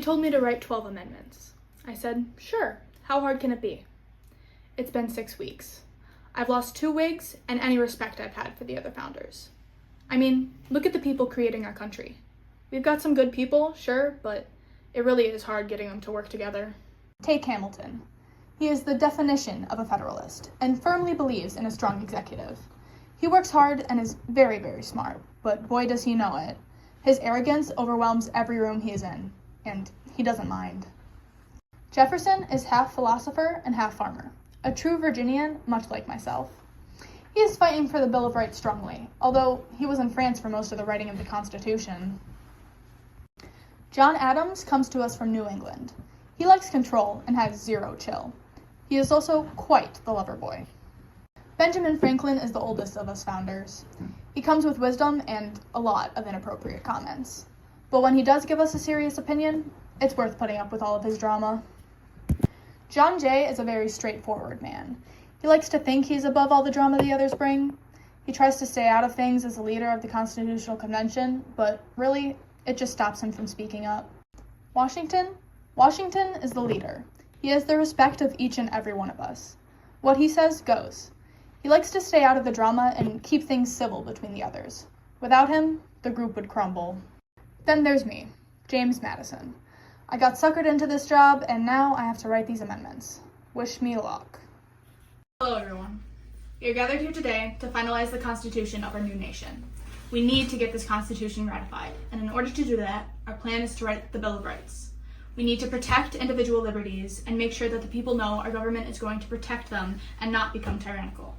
told me to write 12 amendments. I said, sure, how hard can it be? It's been 6 weeks. I've lost 2 wigs and any respect I've had for the other founders. I mean, look at the people creating our country. We've got some good people, sure, but it really is hard getting them to work together. Take Hamilton. He is the definition of a Federalist and firmly believes in a strong executive. He works hard and is very, very smart, but boy does he know it. His arrogance overwhelms every room he is in, and he doesn't mind. Jefferson is half philosopher and half farmer, a true Virginian, much like myself. He is fighting for the Bill of Rights strongly, although he was in France for most of the writing of the Constitution. John Adams comes to us from New England. He likes control and has zero chill. He is also quite the lover boy. Benjamin Franklin is the oldest of us founders. He comes with wisdom and a lot of inappropriate comments. But when he does give us a serious opinion, it's worth putting up with all of his drama. John Jay is a very straightforward man. He likes to think he's above all the drama the others bring. He tries to stay out of things as the leader of the Constitutional Convention, but really, it just stops him from speaking up. Washington is the leader. He has the respect of each and every one of us. What he says goes. He likes to stay out of the drama and keep things civil between the others. Without him, the group would crumble. Then there's me, James Madison. I got suckered into this job, and now I have to write these amendments. Wish me luck. Hello, everyone. We are gathered here today to finalize the Constitution of our new nation. We need to get this Constitution ratified, and in order to do that, our plan is to write the Bill of Rights. We need to protect individual liberties and make sure that the people know our government is going to protect them and not become tyrannical.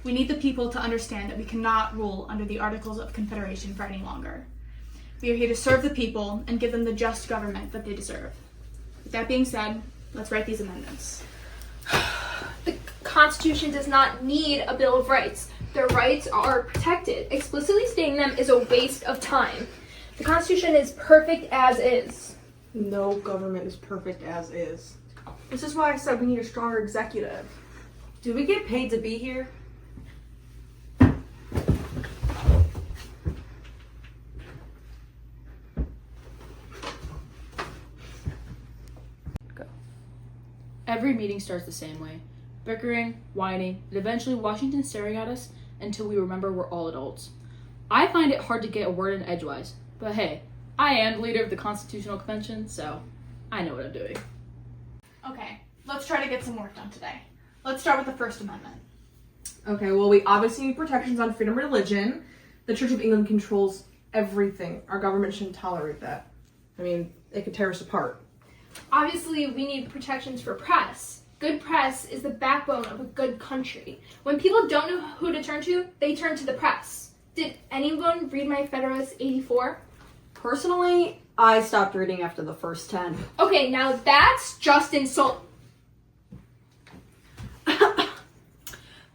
We need the people to understand that we cannot rule under the Articles of Confederation for any longer. We are here to serve the people and give them the just government that they deserve. With that being said, let's write these amendments. The Constitution does not need a Bill of Rights. Their rights are protected. Explicitly stating them is a waste of time. The Constitution is perfect as is. No government is perfect as is. This is why I said we need a stronger executive. Do we get paid to be here? Every meeting starts the same way. Bickering, whining, and eventually Washington staring at us until we remember we're all adults. I find it hard to get a word in edgewise, but hey, I am the leader of the Constitutional Convention, so I know what I'm doing. Okay, let's try to get some work done today. Let's start with the First Amendment. Okay, well, we obviously need protections on freedom of religion. The Church of England controls everything. Our government shouldn't tolerate that. I mean, it could tear us apart. Obviously, we need protections for press. Good press is the backbone of a good country. When people don't know who to turn to, they turn to the press. Did anyone read my Federalist 84? Personally, I stopped reading after the first 10. Okay, now that's just insult.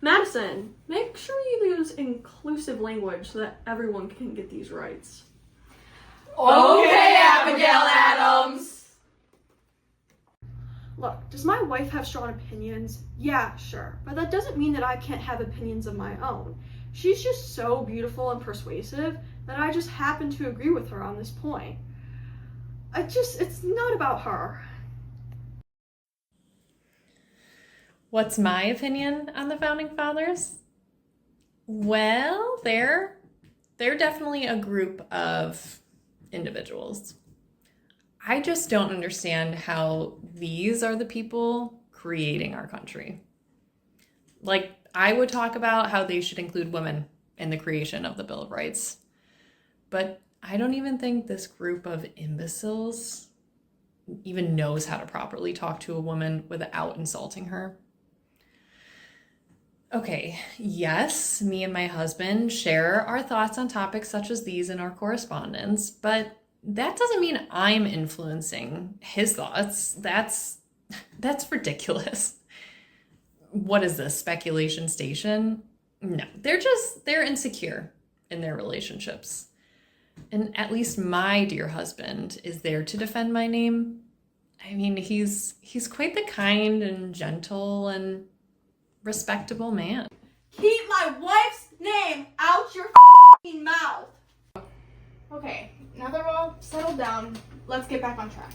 Madison, make sure you use inclusive language so that everyone can get these rights. Okay, Abigail Adams. Look, does my wife have strong opinions? Yeah, sure. But that doesn't mean that I can't have opinions of my own. She's just so beautiful and persuasive that I just happen to agree with her on this point. It's not about her. What's my opinion on the Founding Fathers? Well, they're definitely a group of individuals. I just don't understand how these are the people creating our country. Like, I would talk about how they should include women in the creation of the Bill of Rights. But I don't even think this group of imbeciles even knows how to properly talk to a woman without insulting her. Okay, yes, me and my husband share our thoughts on topics such as these in our correspondence, but that doesn't mean I'm influencing his thoughts. That's ridiculous. What is this, speculation station? No, they're insecure in their relationships. And at least my dear husband is there to defend my name. I mean, he's quite the kind and gentle and respectable man. Keep my wife's name out your f***ing mouth. Okay, now that we're all settled down, let's get back on track.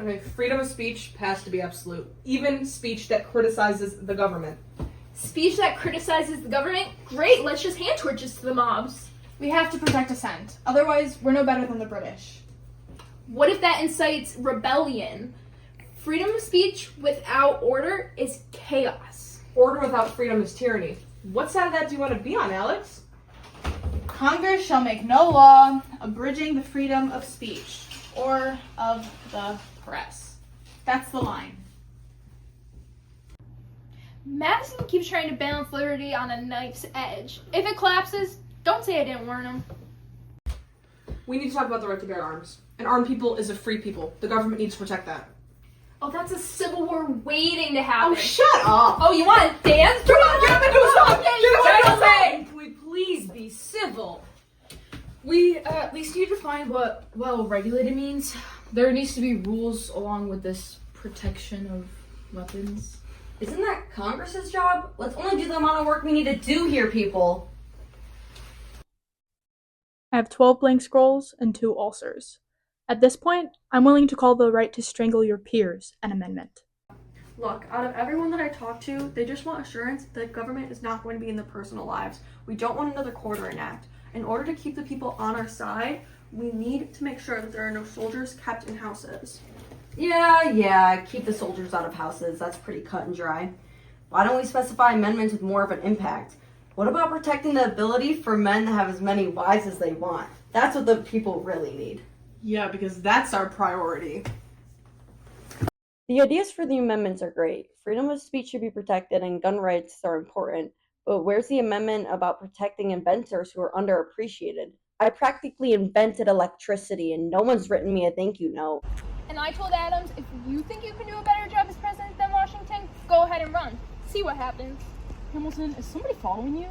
Okay, freedom of speech has to be absolute. Even speech that criticizes the government. Speech that criticizes the government? Great, let's just hand torches to the mobs. We have to protect dissent. Otherwise, we're no better than the British. What if that incites rebellion? Freedom of speech without order is chaos. Order without freedom is tyranny. What side of that do you want to be on, Alex? Congress shall make no law abridging the freedom of speech or of the press. That's the line. Madison keeps trying to balance liberty on a knife's edge. If it collapses, don't say I didn't warn him. We need to talk about the right to bear arms. An armed people is a free people. The government needs to protect that. Oh, that's a civil war waiting to happen. Oh, shut up! Oh, you want to dance? Come on, get up and do something! Get up and Can we please be civil? We at least need to find what well-regulated means. There needs to be rules along with this protection of weapons. Isn't that Congress's job? Let's only do the amount of work we need to do here, people. I have 12 blank scrolls and 2 ulcers. At this point, I'm willing to call the right to strangle your peers an amendment. Look, out of everyone that I talk to, they just want assurance that government is not going to be in their personal lives. We don't want another Quartering Act. In order to keep the people on our side, we need to make sure that there are no soldiers kept in houses. Yeah, keep the soldiers out of houses. That's pretty cut and dry. Why don't we specify amendments with more of an impact? What about protecting the ability for men to have as many wives as they want? That's what the people really need. Yeah, because that's our priority. The ideas for the amendments are great. Freedom of speech should be protected and gun rights are important. But where's the amendment about protecting inventors who are underappreciated? I practically invented electricity and no one's written me a thank you note. And I told Adams, if you think you can do a better job as president than Washington, go ahead and run. See what happens. Hamilton, is somebody following you?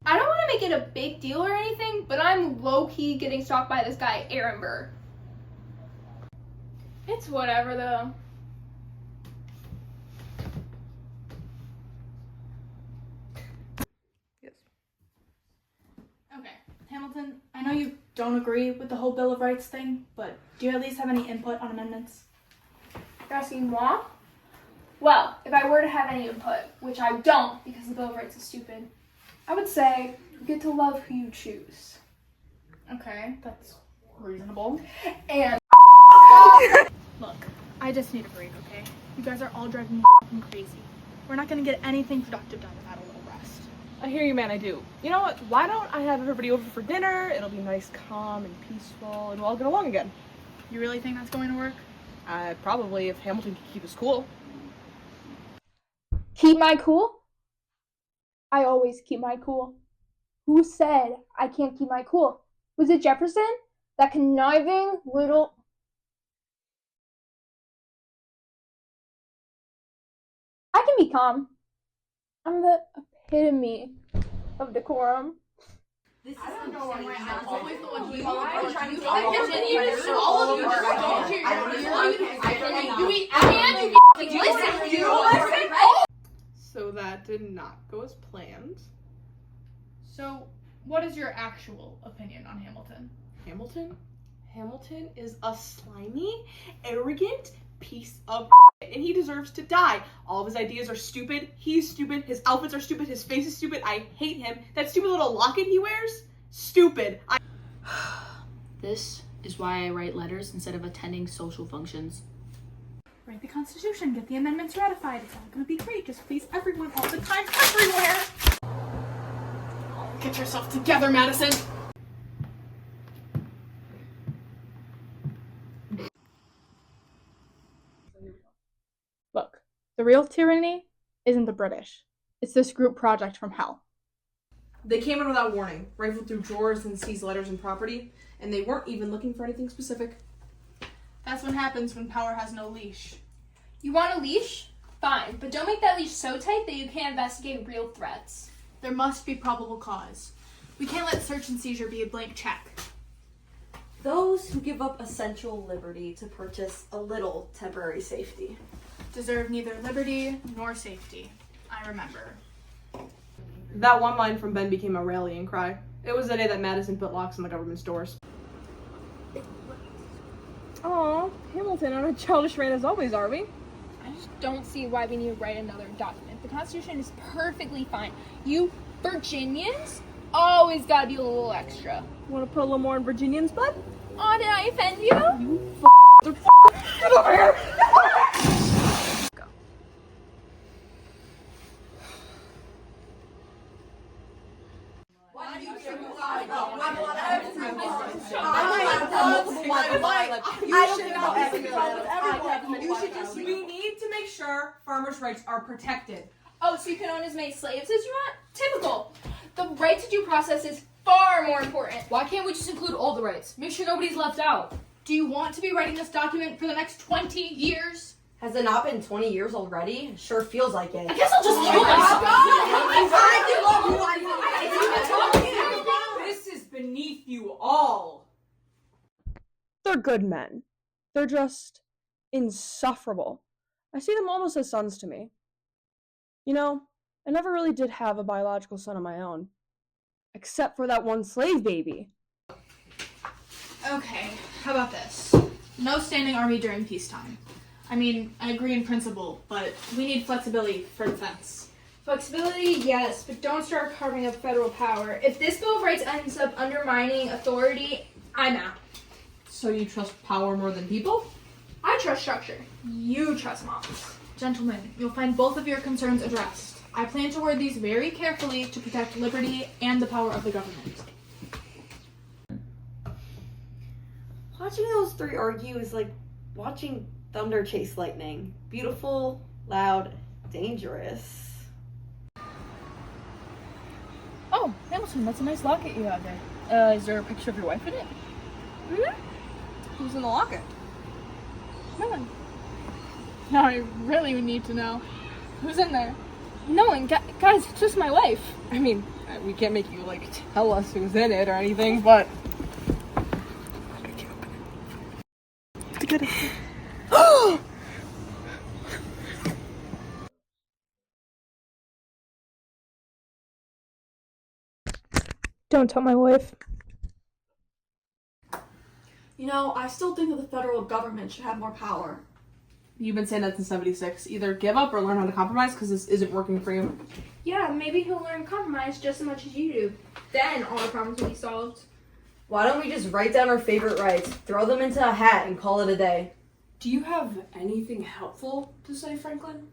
I don't want to make it a big deal or anything, but I'm low-key getting stalked by this guy, Aaron Burr. It's whatever, though. Okay, Hamilton, I know you don't agree with the whole Bill of Rights thing, but do you at least have any input on amendments? You're asking moi? Well, if I were to have any input, which I don't because the Bill of Rights is stupid, I would say you get to love who you choose. Okay, that's reasonable. And Look, I just need a break, okay? You guys are all driving me f***ing crazy. We're not gonna get anything productive done without a little rest. I hear you, man, I do. You know what? Why don't I have everybody over for dinner? It'll be nice, calm, and peaceful, and we'll all get along again. You really think that's going to work? Probably, if Hamilton can keep us cool. keep my cool? I always keep my cool. Who said I can't keep my cool? Was it Jefferson? That conniving little... I can be calm. I'm the epitome of decorum. I don't know why I'm always the one who I'm trying to all of you So that did not go as planned. So, what is your actual opinion on Hamilton? Hamilton? Hamilton is a slimy, arrogant piece of and he deserves to die. All of his ideas are stupid. He's stupid. His outfits are stupid. His face is stupid. I hate him. That stupid little locket he wears? Stupid. This is why I write letters instead of attending social functions. Write the Constitution, get the amendments ratified. It's all gonna be great. Just please everyone all the time, everywhere. Get yourself together, Madison. Look, the real tyranny isn't the British. It's this group project from hell. They came in without warning, rifled through drawers and seized letters and property, and they weren't even looking for anything specific. That's what happens when power has no leash. You want a leash? Fine, but don't make that leash so tight that you can't investigate real threats. There must be probable cause. We can't let search and seizure be a blank check. Those who give up essential liberty to purchase a little temporary safety. Deserve neither liberty nor safety. I remember. That one line from Ben became a rallying cry. It was the day that Madison put locks on the government's doors. Aw, Hamilton on a childish rant as always, are we? I just don't see why we need to write another document. The Constitution is perfectly fine. You Virginians always gotta be a little extra. Want to put a little more in Virginians' blood? Oh, did I offend you? Get over here! We need to make sure farmers' rights are protected. Oh, so you can own as many slaves as you want? Typical. The right to due process is far more important. Why can't we just include all the rights? Make sure nobody's left out. Do you want to be writing this document for the next 20 years? Has it not been 20 years already? Sure feels like it. I guess I'll just kill myself. This is beneath you all. They're good men. They're just insufferable. I see them almost as sons to me. You know, I never really did have a biological son of my own. Except for that one slave baby. Okay, how about this? No standing army during peacetime. I mean, I agree in principle, but we need flexibility for defense. Flexibility, yes, but don't start carving up federal power. If this Bill of Rights ends up undermining authority, I'm out. So you trust power more than people? I trust structure. You trust moms. Gentlemen, you'll find both of your concerns addressed. I plan to word these very carefully to protect liberty and the power of the government. Watching those three argue is like watching thunder chase lightning. Beautiful, loud, dangerous. Oh, Hamilton, that's a nice locket you have there. Is there a picture of your wife in it? Who's in the locket? No one. Now I really need to know. Who's in there? No one. Guys, it's just my wife. I mean, we can't make you, like, tell us who's in it or anything, but... I can't open it. To get it. Don't tell my wife. You know, I still think that the federal government should have more power. You've been saying that since 76. Either give up or learn how to compromise because this isn't working for you. Yeah, maybe he'll learn compromise just as much as you do. Then all the problems will be solved. Why don't we just write down our favorite rights, throw them into a hat, and call it a day? Do you have anything helpful to say, Franklin?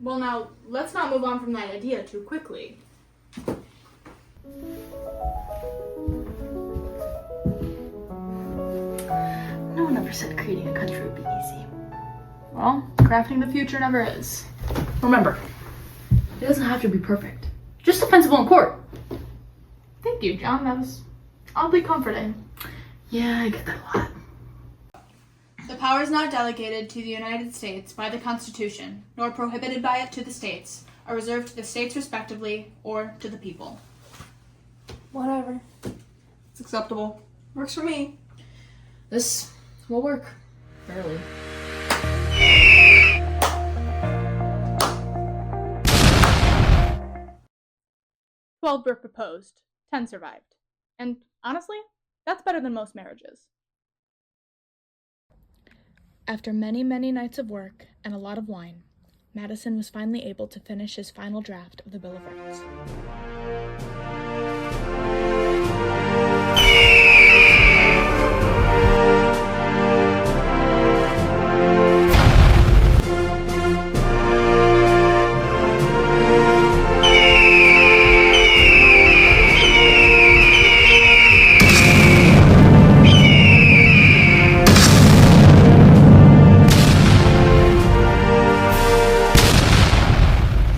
Well now, let's not move on from that idea too quickly. No one ever said creating a country would be easy. Well, crafting the future never is. Remember, it doesn't have to be perfect. Just defensible in court. Thank you, John. That was oddly comforting. Yeah, I get that a lot. The powers not delegated to the United States by the Constitution, nor prohibited by it to the states, are reserved to the states respectively, or to the people. Whatever. It's acceptable. Works for me. This will work. Barely. "12 were proposed, 10 survived. And honestly, that's better than most marriages." After many, many nights of work and a lot of wine, Madison was finally able to finish his final draft of the Bill of Rights.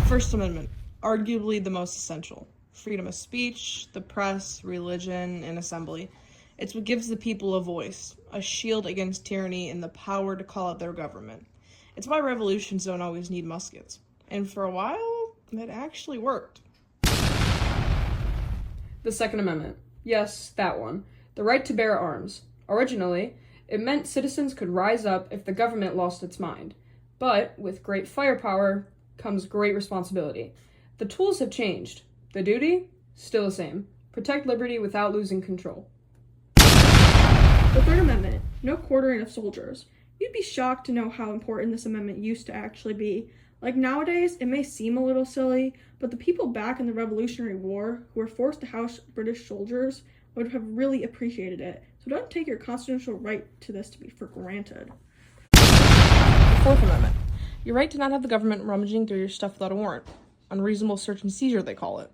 First Amendment, arguably the most essential. Freedom of speech, the press, religion, and assembly. It's what gives the people a voice, a shield against tyranny, and the power to call out their government. It's why revolutions don't always need muskets. And for a while, it actually worked. The Second Amendment. Yes, that one. The right to bear arms. Originally, it meant citizens could rise up if the government lost its mind. But with great firepower comes great responsibility. The tools have changed. The duty? Still the same. Protect liberty without losing control. The Third Amendment. no quartering of soldiers. You'd be shocked to know how important this amendment used to actually be. Like nowadays, it may seem a little silly, but the people back in the Revolutionary War who were forced to house British soldiers would have really appreciated it. So don't take your constitutional right to this to be for granted. The Fourth Amendment. Your right to not have the government rummaging through your stuff without a warrant. Unreasonable search and seizure, they call it.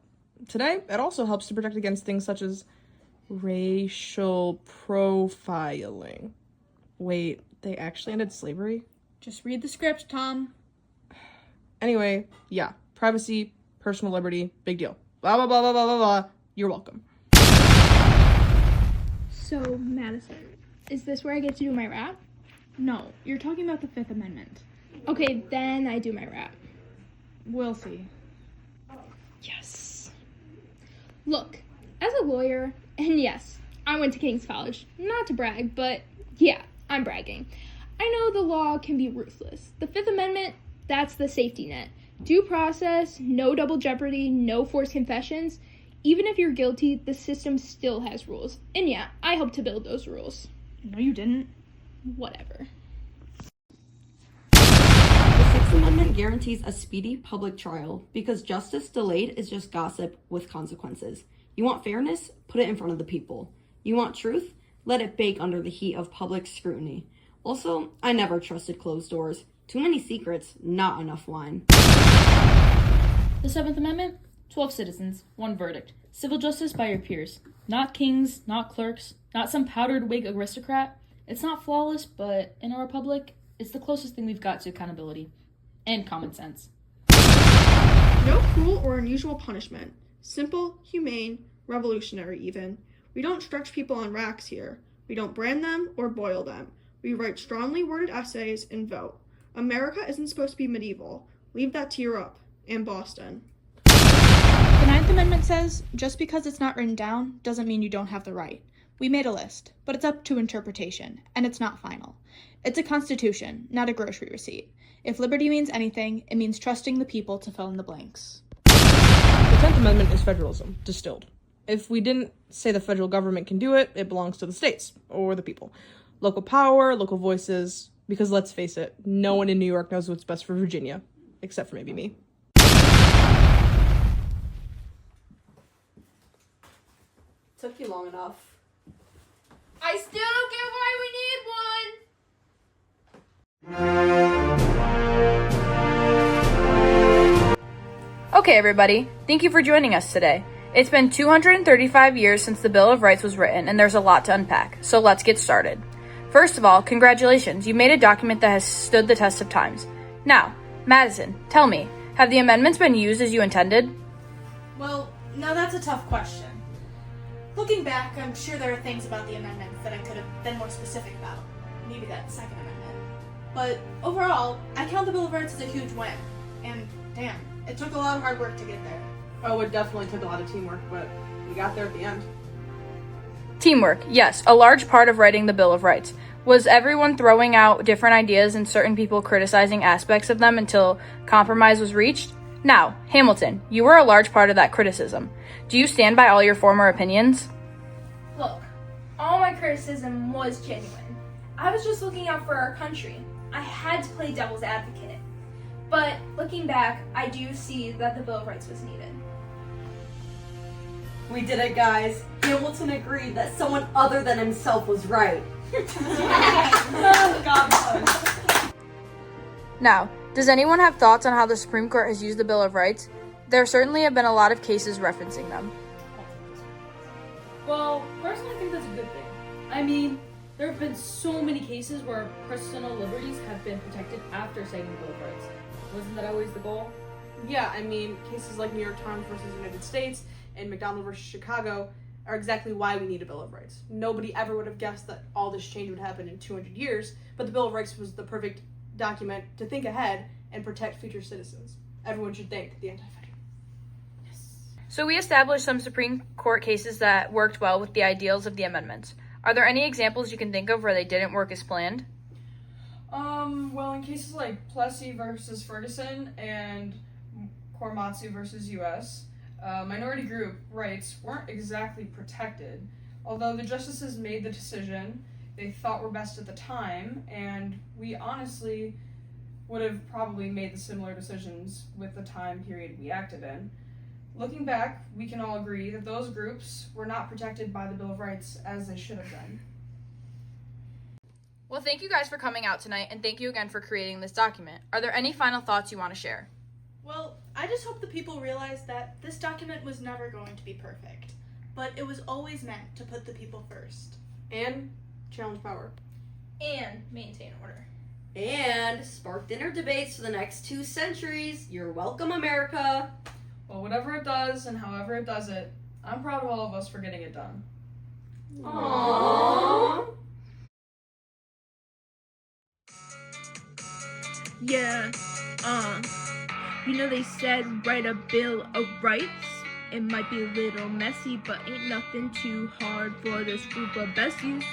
Today, it also helps to protect against things such as racial profiling. Wait, they actually ended slavery? Just read the script, Tom. Anyway, yeah, privacy, personal liberty, big deal. Blah, blah, blah, blah, blah, blah, blah. You're welcome. So, Madison, is this where I get to do my rap? No, you're talking about the Fifth Amendment. Okay, then I do my rap. We'll see. Yes. Look, as a lawyer, and yes, I went to King's College. Not to brag, but yeah, I'm bragging. I know the law can be ruthless. The Fifth Amendment, that's the safety net. Due process, no double jeopardy, no forced confessions. Even if you're guilty, the system still has rules. And yeah, I helped to build those rules. No, you didn't. Whatever. The Sixth Amendment guarantees a speedy public trial because justice delayed is just gossip with consequences. You want fairness? Put it in front of the people. You want truth? Let it bake under the heat of public scrutiny. Also, I never trusted closed doors. Too many secrets, not enough wine. The Seventh Amendment? 12 citizens, 1 verdict. Civil justice by your peers. Not kings, not clerks, not some powdered wig aristocrat. It's not flawless, but in a republic, it's the closest thing we've got to accountability. And common sense. No cruel or unusual punishment. Simple, humane, revolutionary even. We don't stretch people on racks here. We don't brand them or boil them. We write strongly worded essays and vote. America isn't supposed to be medieval. Leave that to Europe and Boston. The Ninth Amendment says, just because it's not written down doesn't mean you don't have the right. We made a list, but it's up to interpretation, and it's not final. It's a constitution, not a grocery receipt. If liberty means anything, it means trusting the people to fill in the blanks. The 10th Amendment is federalism, distilled. If we didn't say the federal government can do it, it belongs to the states, or the people. Local power, local voices, because let's face it, no one in New York knows what's best for Virginia, except for maybe me. Took you long enough. I still don't get why we need one. Okay, everybody, thank you for joining us today. It's been 235 years since the Bill of Rights was written, and there's a lot to unpack, so let's get started. First of all, congratulations, you made a document that has stood the test of times. Now, Madison, tell me, have the amendments been used as you intended? Well, now that's a tough question. Looking back, I'm sure there are things about the amendments that I could have been more specific about. Maybe that Second Amendment. But overall, I count the Bill of Rights as a huge win. And damn, it took a lot of hard work to get there. Oh, it definitely took a lot of teamwork, but we got there at the end. Teamwork, yes, a large part of writing the Bill of Rights. Was everyone throwing out different ideas and certain people criticizing aspects of them until compromise was reached? Now, Hamilton, you were a large part of that criticism. Do you stand by all your former opinions? Look, all my criticism was genuine. I was just looking out for our country. I had to play devil's advocate. But looking back, I do see that the Bill of Rights was needed. We did it, guys. Hamilton agreed that someone other than himself was right. Now, does anyone have thoughts on how the Supreme Court has used the Bill of Rights? There certainly have been a lot of cases referencing them. Well, personally, I think that's a good thing. I mean, there have been so many cases where personal liberties have been protected after citing the Bill of Rights. Wasn't that always the goal? Yeah, I mean, cases like New York Times versus United States and McDonald versus Chicago are exactly why we need a Bill of Rights. Nobody ever would have guessed that all this change would happen in 200 years, but the Bill of Rights was the perfect document to think ahead and protect future citizens. Everyone should thank the anti-federal. So we established some Supreme Court cases that worked well with the ideals of the amendments. Are there any examples you can think of where they didn't work as planned? Well, in cases like Plessy versus Ferguson and Korematsu versus U.S., minority group rights weren't exactly protected. Although the justices made the decision, they thought were best at the time, and we honestly would have probably made the similar decisions with the time period we acted in. Looking back, we can all agree that those groups were not protected by the Bill of Rights as they should have been. Well, thank you guys for coming out tonight, and thank you again for creating this document. Are there any final thoughts you want to share? Well, I just hope the people realize that this document was never going to be perfect, but it was always meant to put the people first. And challenge power. And maintain order. And spark dinner debates for the next 2 centuries. You're welcome, America. Well, whatever it does and however it does it, I'm proud of all of us for getting it done. Aww. Yeah, you know they said write a bill of rights. It might be a little messy, but ain't nothing too hard for this group of besties.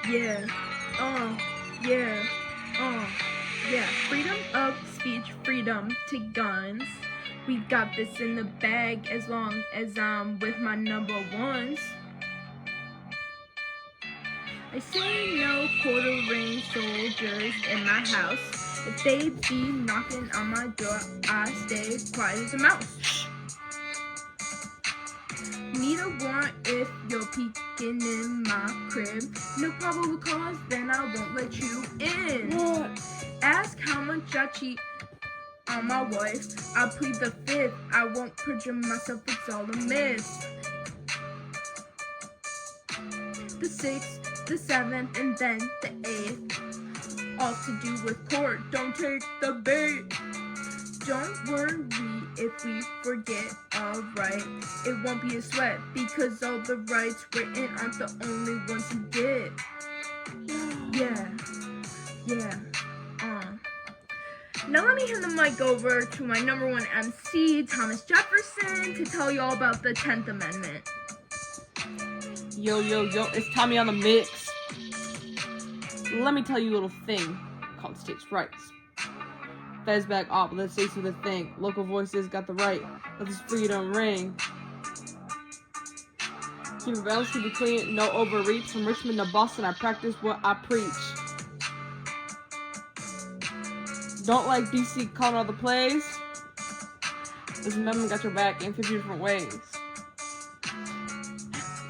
Yeah, yeah. Freedom of speech, freedom to guns. We got this in the bag as long as I'm with my number ones. I say no quartering soldiers in my house. If they be knocking on my door, I stay quiet as a mouse. Need a warrant if you're peeking in my crib. No probable cause, then I won't let you in. What? Ask how much I cheat on my wife. I plead the 5th. I won't perjure myself, it's all a myth. The 6th, the 7th, and then the 8th. All to do with court, don't take the bait. Don't worry if we forget a right. It won't be a sweat because all the rights written aren't the only ones you get. Yeah. Now let me hand the mic over to my number 1 MC, Thomas Jefferson, to tell you all about the 10th Amendment. Yo, it's Tommy on the mix. Let me tell you a little thing called states' rights. Feds back up, let's say to the thing. Local voices got the right, let this freedom ring. Keep balance, keep it clean, no overreach. From Richmond to Boston, I practice what I preach. Don't like DC calling all the plays. This amendment got your back in 50 different ways.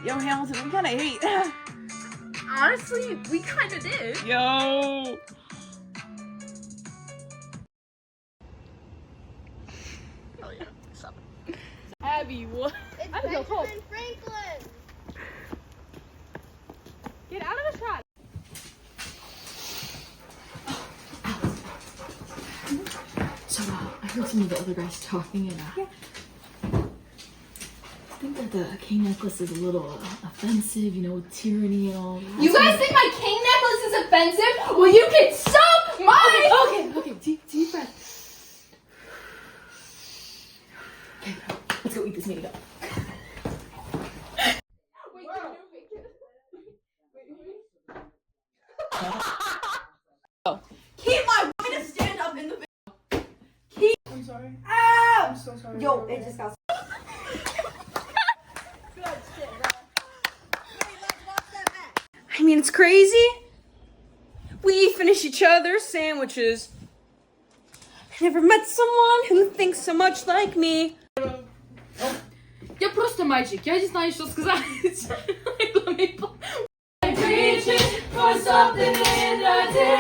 Yo, Hamilton, we kinda hate. Honestly, we kinda did. Yo! Oh yeah, stop it. Abby, what? It's I don't know. Benjamin Franklin. Get out of the shot. So, I heard some of the other guys talking, and I think that the king necklace is a little offensive, you know, with tyranny and all that. You guys think my king necklace is offensive? Well, you can suck my. Okay, deep breath. Okay, let's go eat this meat up. Keep my way to stand up in the I'm sorry. Ah! I'm so sorry. Yo, it just got. I mean, it's crazy. We finish each other's sandwiches. I never met someone who thinks so much like me. Я просто мальчик, я не знаю, что сказать. Reaching for something in the day.